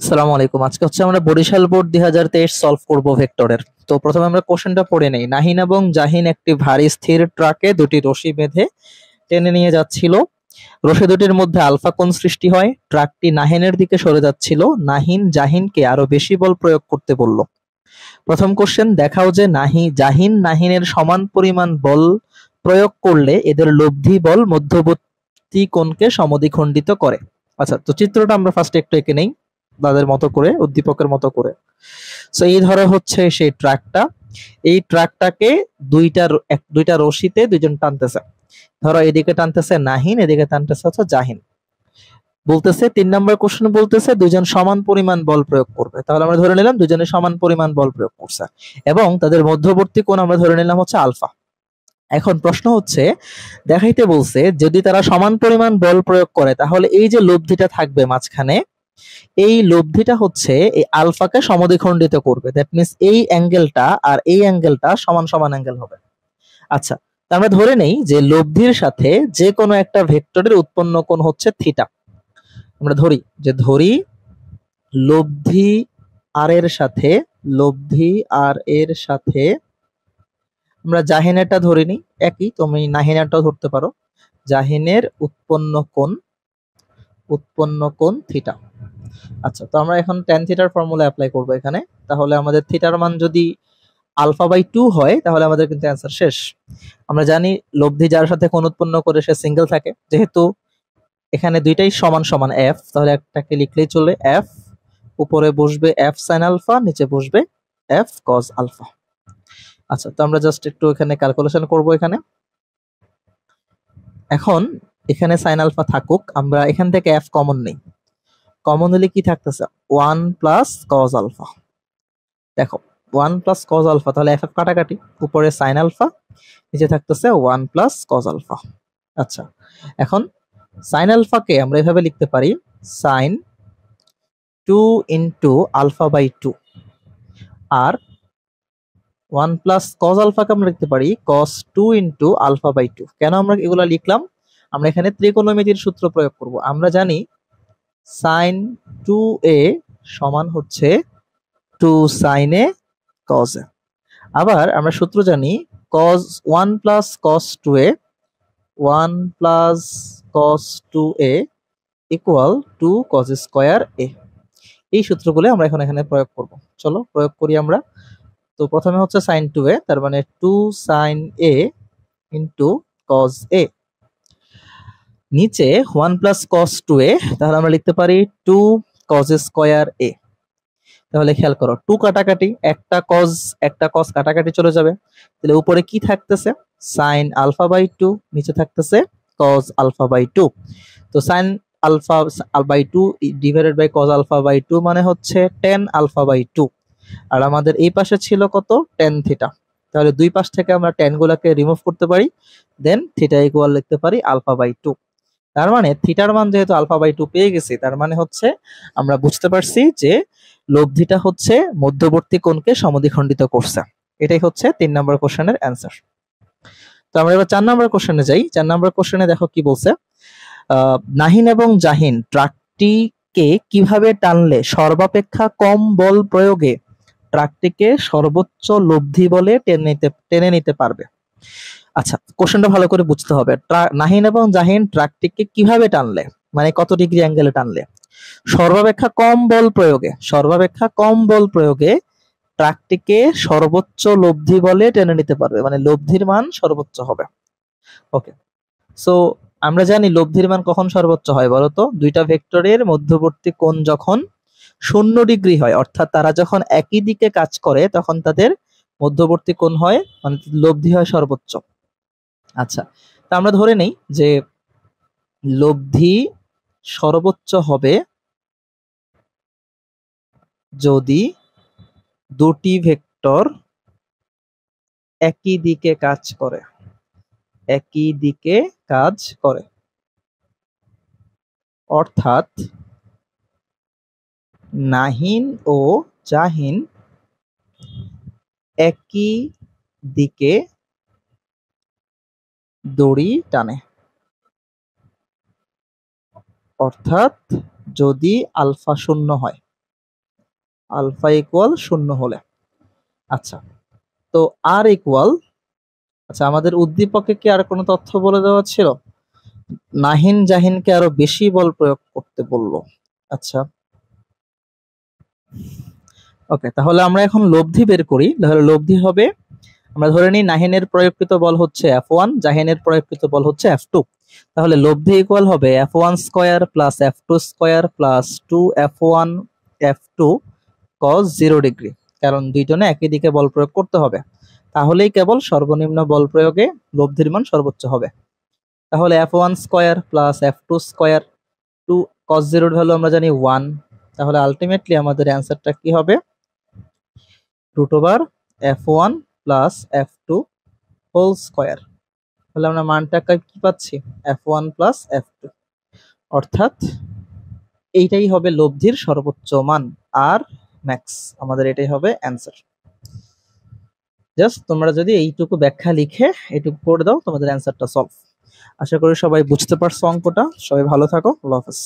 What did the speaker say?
আসসালামু আলাইকুম। আজকে হচ্ছে আমরা বরিশাল বোর্ড 2023 সলভ করব ভেক্টরের। তো প্রথমে আমরা কোশ্চেনটা পড়ে নেই। নাহিন এবং জাহিন একটি ভারী স্থির ট্রাকে দুটি রশি বেঁধে টেনে নিয়ে যাচ্ছিল। রশি দুটির মধ্যে আলফা কোণ সৃষ্টি হয়। ট্রাকটি নাহিনের দিকে সরে যাচ্ছিল। নাহিন জাহিনকে আরো বেশি বল প্রয়োগ করতে বলল। প্রথম কোশ্চেন, দেখাও যে জাহিন নাহিনের সমান পরিমাণ বল প্রয়োগ করলে এদের লব্ধি বল মধ্যবর্তী কোণকে সমদ্বিখণ্ডিত করে। আচ্ছা, তো চিত্রটা আমরা ফার্স্টে একটু এঁকে নেই তাদের মতো করে, উদ্দীপকের মতো করে। সো এই ধরো হচ্ছে সেই ট্রাকটা, এই ট্রাকটাকে দুইটা রশিতে দুইজন টানতেছে। ধরো এদিকে টানতেছে নাহিন, এদিকে টানতেছে হচ্ছে জাহিন। বলতেছে 3 নম্বর কোশ্চেন, বলতেছে দুইজন সমান পরিমাণ বল প্রয়োগ করবে। তাহলে আমরা ধরে নিলাম দুজনে সমান পরিমাণ বল প্রয়োগ করছে এবং তাদের মধ্যবর্তী কোণ আমরা ধরে নিলাম হচ্ছে আলফা। এখন প্রশ্ন হচ্ছে, দেখাইতে বলছে যদি তারা সমান পরিমাণ বল প্রয়োগ করে তাহলে এই যে লব্ধিটা থাকবে মাঝখানে, এই লব্ধিটা হচ্ছে এই আলফাকে সমদ্বিখণ্ডিত করবে। দ্যাট মিন্স এই অ্যাঙ্গেলটা আর এই অ্যাঙ্গেলটা সমান সমান অ্যাঙ্গেল হবে। আচ্ছা, তো আমরা ধরে নেই যে লব্ধির সাথে যে কোনো একটা ভেক্টরের উৎপন্ন কোণ হচ্ছে থিটা। আমরা ধরি লব্ধি আর এর সাথে, লব্ধি আর এর সাথে আমরা জাহিনেরটা ধরে নিই, একই তুমি নাহিনেরটাও ধরতে পারো। জাহিনের উৎপন্ন কোণ থিটা। আচ্ছা, তো আমরা এখন tan থিটার ফর্মুলা অ্যাপ্লাই করব এখানে। তাহলে আমাদের থিটার মান যদি আলফা বাই 2 হয় তাহলে আমাদের কিন্তু অ্যান্সার শেষ। আমরা জানি লব্ধি যার সাথে কোণ উৎপন্ন করে সে সিঙ্গেল থাকে। যেহেতু এখানে দুইটাই সমান সমান এফ, তাহলে একটাকে লিখলেই চলে। এফ উপরে বসবে এফ সাইন আলফা, নিচে বসবে এফ কজ আলফা। আচ্ছা, তো আমরা জাস্ট একটু এখানে ক্যালকুলেশন করব এখানে। এখন এখানে সাইন আলফা থাকুক, আমরা এখান থেকে এফ কমন নেই। কমন হলে কি থাকতেছে? 1 প্লাস কজ আলফা। দেখো 1 প্লাস কজ আলফা, তাহলে এফ এফ কাটাকাটি, উপরে সাইন আলফা, নিচে থাকতেছে 1 প্লাস কজ আলফা। আচ্ছা, এখন সাইন আলফাকে আমরা এভাবে লিখতে পারি, সাইন 2 ইন্টু আলফা বাই 2। আর 1 প্লাস কজ আলফাকে আমরা লিখতে পারি কস 2 ইন্টু আলফা বাই 2। কেন আমরা এগুলো লিখলাম? আমরা এখানে ত্রিকোণমিতির সূত্র প্রয়োগ করব। আমরা জানি সাইন 2a সমান হচ্ছে 2 সাইন এ কজ এ। আবার আমরা সূত্র জানি cos 1 plus cos 2a, 1 plus cos 2a equal 2 cos square a। এই সূত্রগুলো আমরা এখন এখানে প্রয়োগ করব। চলো প্রয়োগ করি আমরা। তো প্রথমে হচ্ছে sin 2a, তার মানে 2 sin a into cos a। নিচে 1 প্লাস cos 2a, তাহলে আমরা লিখতে পারি 2 cos স্কয়ার a। তাহলে খেয়াল করো 2 কাটাকাটি, একটা cos কাটাকাটি চলে যাবে। তাহলে উপরে কি থাকতেছে? sin আলফা বাই 2, নিচে থাকতেছে cos আলফা বাই 2। তো sin alpha by 2 divided by cos alpha by 2 মানে হচ্ছে tan আলফা বাই 2। আর আমাদের এই পাশে ছিল কত? tan theta. তাহলে দুই পাশ থেকে আমরা tan গুলাকে রিমুভ করতে পারি, দেন থিটা ইকুয়াল লিখতে পারি আলফা বাই 2। তার মানে থিটার মান যেহেতু আলফা বাই 2 পেয়ে গেছি, তার মানে হচ্ছে আমরা বুঝতে পারছি যে লব্ধিটা হচ্ছে মধ্যবর্তী কোণকে সমদ্বিখণ্ডিত করছে। এটাই হচ্ছে 3 নম্বর কোশ্চেনের অ্যান্সার। তো আমরা এবার 4 নম্বর কোশ্চেনে যাই। 4 নম্বর কোশ্চেনে দেখো কি বলছে। নাহিন এবং জাহিন ট্রাকটিকে কিভাবে টানলে সর্বাপেক্ষা কম বল প্রয়োগে ট্রাকটিকে সর্বোচ্চ লব্ধি বলে টেনে নিতে পারবে। আচ্ছা, কোশ্চেনটা ভালো করে বুঝতে হবে। নাহিন এবং জাহিন ট্রাকটিকে কিভাবে টানলে, মানে কত ডিগ্রি অ্যাঙ্গেলে টানলে সর্বাপেক্ষা কম বল প্রয়োগে ট্রাকটিকে সর্বোচ্চ লব্ধি বলে টেনে নিতে পারবে, মানে লব্ধির মান সর্বোচ্চ হবে। ওকে, সো আমরা জানি লব্ধির মান কখন সর্বোচ্চ হয় বলতো? দুইটা ভেক্টরের মধ্যবর্তী কোণ যখন 0 ডিগ্রি হয়, অর্থাৎ তারা যখন একই দিকে কাজ করে তখন তাদের মধ্যবর্তী কোণ হয়, মানে লব্ধি হয় সর্বোচ্চ। আচ্ছা, তা আমরা ধরে নেই যে লব্ধি সর্বোচ্চ হবে যদি দুটি ভেক্টর একই দিকে কাজ করে, অর্থাৎ নাহিন ও জাহিন একই দিকে দড়ি টানে। অর্থাৎ যদি আলফা 0 হয়, আলফা ইকুয়াল 0 হলে। আচ্ছা, তো আর ইকুয়াল, আচ্ছা আমাদের উদ্দীপকে কি আর কোনো তথ্য বলে দেওয়া ছিল? নাহিন জাহিনকে আরো বেশি বল প্রয়োগ করতে বললো। আচ্ছা ওকে, তাহলে আমরা এখন লব্ধি বের করি। তাহলে লব্ধি হবে, আমরা ধরে নিই নাহিনের প্রয়োগকৃত বল হচ্ছে F1, জাহিনের প্রয়োগকৃত বল হচ্ছে F2। তাহলে লব্ধি ইকুয়াল হবে F1 square plus F2 square plus 2F1 F2 cos 0 degree, কারণ দুইজনে একই দিকে বল প্রয়োগ করতে হবে, তাহলেই কেবল সর্বনিম্ন বল প্রয়োগে লব্ধির মান সর্বোচ্চ হবে। তাহলে F1 square plus F2 square, 2 cos 0 এর ভ্যালু আমরা জানি 1, তাহলে আলটিমেটলি আমাদের অ্যান্সারটা কি হবে? √F1 plus F2 whole square. তাহলে আমরা মানটা কি পাচ্ছি? F1 প্লাস F2, অর্থাৎ এইটাই হবে লব্ধির সর্বোচ্চ মান, আর ম্যাক্স, আমাদের এটাই হবে অ্যান্সার। জাস্ট তোমরা যদি এইটুকু ব্যাখ্যা লিখে এইটুকু করে দাও, তোমাদের অ্যান্সারটা সলভ। আশা করি সবাই বুঝতে পারছো অঙ্কটা। সবাই ভালো থাকো, আল্লাহ হাফেজ।